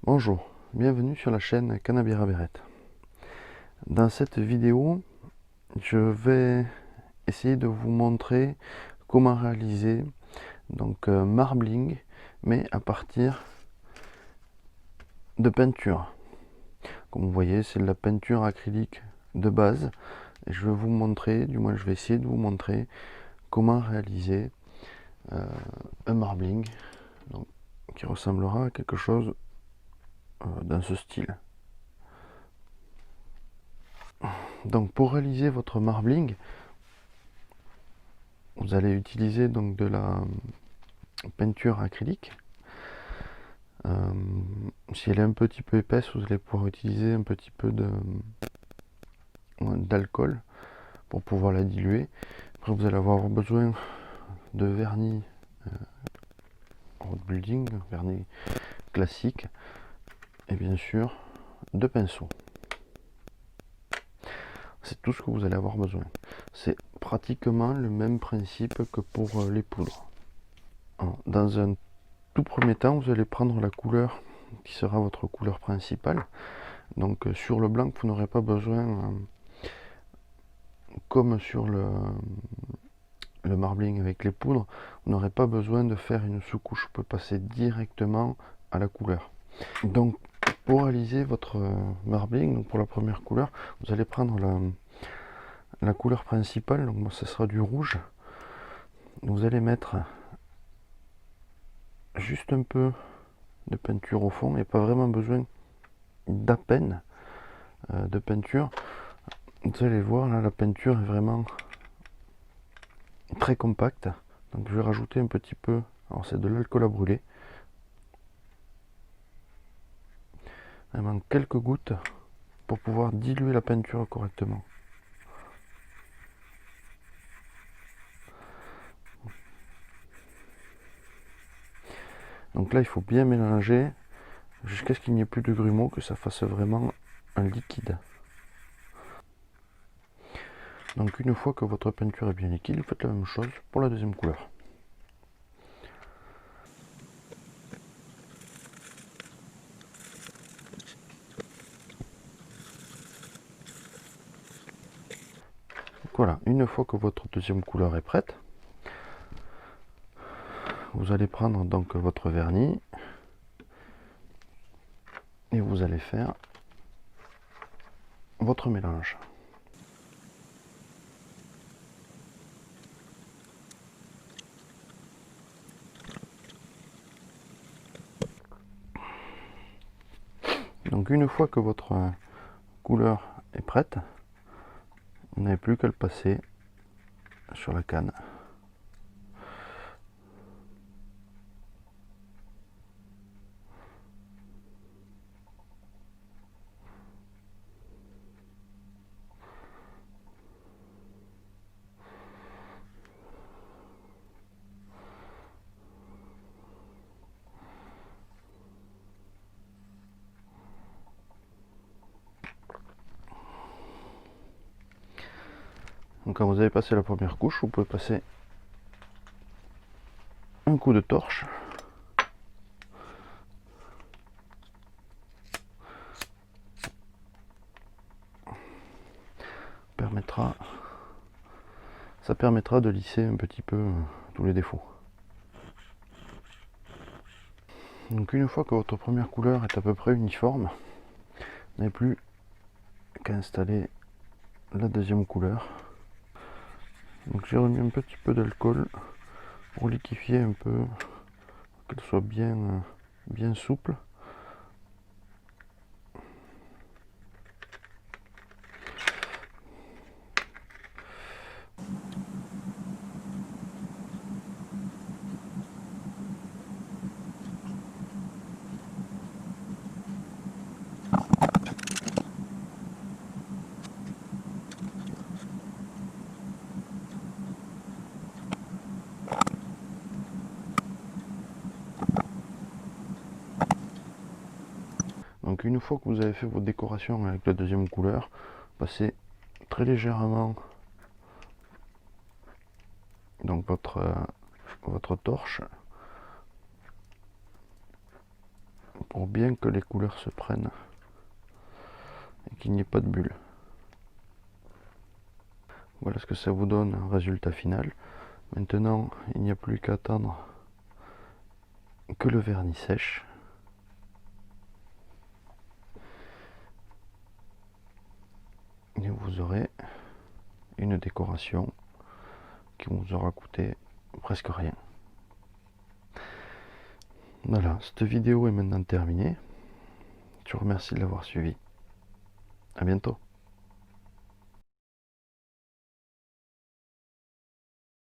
Bonjour, bienvenue sur la chaîne Canabira Beret. Dans cette vidéo, je vais essayer de vous montrer comment réaliser donc marbling, mais à partir de peinture. Comme vous voyez, c'est de la peinture acrylique de base, et je vais vous montrer, du moins je vais essayer de vous montrer comment réaliser un marbling donc, qui ressemblera à quelque chose dans ce style. Donc pour réaliser votre marbling, vous allez utiliser donc de la peinture acrylique. Si elle est un petit peu épaisse, vous allez pouvoir utiliser un petit peu d'alcool pour pouvoir la diluer. Après, vous allez avoir besoin de vernis road building, vernis classique, et bien sûr de pinceau. C'est tout ce que vous allez avoir besoin. C'est pratiquement le même principe que pour les poudres. Dans un tout premier temps, vous allez prendre la couleur qui sera votre couleur principale. Donc sur le blanc, vous n'aurez pas besoin, comme sur le marbling avec les poudres, vous n'aurez pas besoin de faire une sous-couche. Vous pouvez passer directement à la couleur. Donc pour réaliser votre marbling, donc pour la première couleur, vous allez prendre la couleur principale, donc moi, ce sera du rouge. Vous allez mettre juste un peu de peinture au fond, et pas vraiment besoin d'à peine de peinture. Vous allez voir, là la peinture est vraiment très compacte. Donc je vais rajouter un petit peu, alors c'est de l'alcool à brûler, vraiment quelques gouttes pour pouvoir diluer la peinture correctement. Donc là il faut bien mélanger jusqu'à ce qu'il n'y ait plus de grumeaux, que ça fasse vraiment un liquide. Donc une fois que votre peinture est bien liquide, vous faites la même chose pour la deuxième couleur. Donc voilà, une fois que votre deuxième couleur est prête, vous allez prendre donc votre vernis et vous allez faire votre mélange. Donc une fois que votre couleur est prête, vous n'avez plus qu'à le passer sur la canne. Donc quand vous avez passé la première couche, vous pouvez passer un coup de torche ça permettra de lisser un petit peu tous les défauts. Donc une fois que votre première couleur est à peu près uniforme, vous n'avez plus qu'à installer la deuxième couleur. Donc j'ai remis un petit peu d'alcool pour liquéfier un peu, qu'elle soit bien souple. Donc une fois que vous avez fait vos décorations avec la deuxième couleur, passez très légèrement donc votre torche pour bien que les couleurs se prennent et qu'il n'y ait pas de bulles. Voilà ce que ça vous donne un résultat final. Maintenant, il n'y a plus qu'à attendre que le vernis sèche. Et vous aurez une décoration qui vous aura coûté presque rien. Voilà, cette vidéo est maintenant terminée. Je vous remercie de l'avoir suivi. À bientôt.